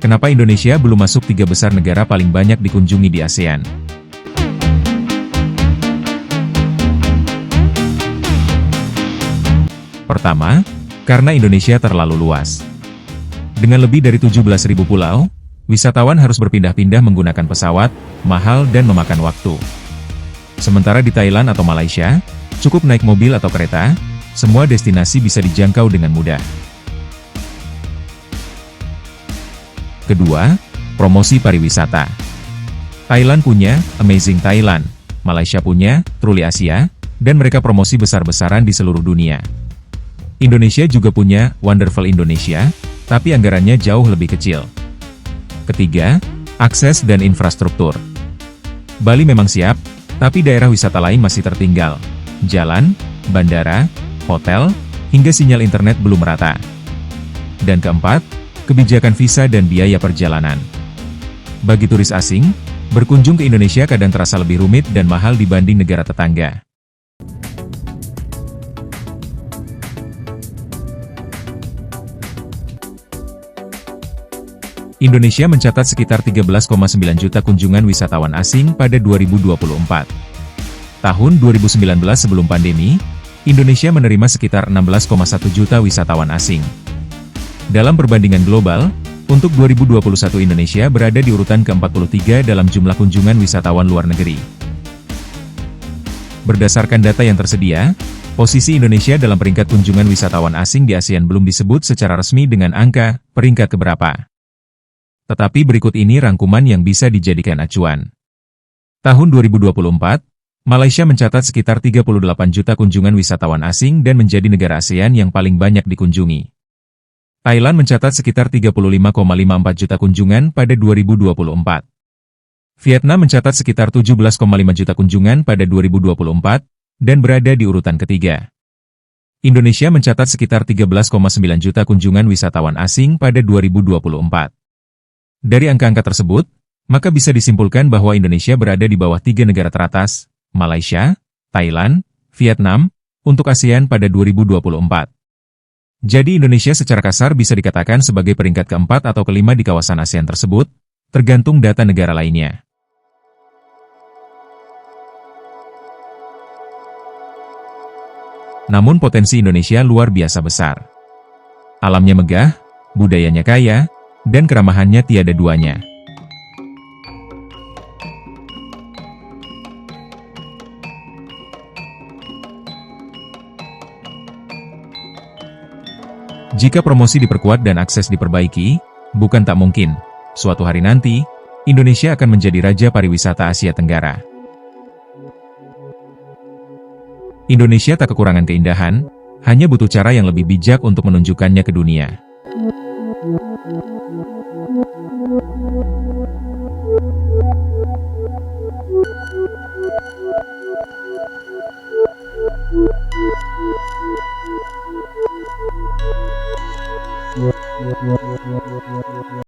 Kenapa Indonesia belum masuk 3 besar negara paling banyak dikunjungi di ASEAN? Pertama, karena Indonesia terlalu luas. Dengan lebih dari 17.000 pulau, wisatawan harus berpindah-pindah menggunakan pesawat, mahal dan memakan waktu. Sementara di Thailand atau Malaysia, cukup naik mobil atau kereta, semua destinasi bisa dijangkau dengan mudah. Kedua, promosi pariwisata. Thailand punya Amazing Thailand, Malaysia punya Truly Asia, dan mereka promosi besar-besaran di seluruh dunia. Indonesia juga punya Wonderful Indonesia, tapi anggarannya jauh lebih kecil. Ketiga, akses dan infrastruktur. Bali memang siap, tapi daerah wisata lain masih tertinggal. Jalan, bandara, hotel, hingga sinyal internet belum merata. Dan keempat, kebijakan visa dan biaya perjalanan. Bagi turis asing, berkunjung ke Indonesia kadang terasa lebih rumit dan mahal dibanding negara tetangga. Indonesia mencatat sekitar 13,9 juta kunjungan wisatawan asing pada 2024. Tahun 2019 sebelum pandemi, Indonesia menerima sekitar 16,1 juta wisatawan asing. Dalam perbandingan global, untuk 2021 Indonesia berada di urutan ke-43 dalam jumlah kunjungan wisatawan luar negeri. Berdasarkan data yang tersedia, posisi Indonesia dalam peringkat kunjungan wisatawan asing di ASEAN belum disebut secara resmi dengan angka peringkat keberapa. Tetapi berikut ini rangkuman yang bisa dijadikan acuan. Tahun 2024, Malaysia mencatat sekitar 38 juta kunjungan wisatawan asing dan menjadi negara ASEAN yang paling banyak dikunjungi. Thailand mencatat sekitar 35,54 juta kunjungan pada 2024. Vietnam mencatat sekitar 17,5 juta kunjungan pada 2024, dan berada di urutan ketiga. Indonesia mencatat sekitar 13,9 juta kunjungan wisatawan asing pada 2024. Dari angka-angka tersebut, maka bisa disimpulkan bahwa Indonesia berada di bawah 3 negara teratas, Malaysia, Thailand, Vietnam, untuk ASEAN pada 2024. Jadi Indonesia secara kasar bisa dikatakan sebagai peringkat keempat atau kelima di kawasan ASEAN tersebut, tergantung data negara lainnya. Namun potensi Indonesia luar biasa besar. Alamnya megah, budayanya kaya, dan keramahannya tiada duanya. Jika promosi diperkuat dan akses diperbaiki, bukan tak mungkin, suatu hari nanti, Indonesia akan menjadi raja pariwisata Asia Tenggara. Indonesia tak kekurangan keindahan, hanya butuh cara yang lebih bijak untuk menunjukkannya ke dunia.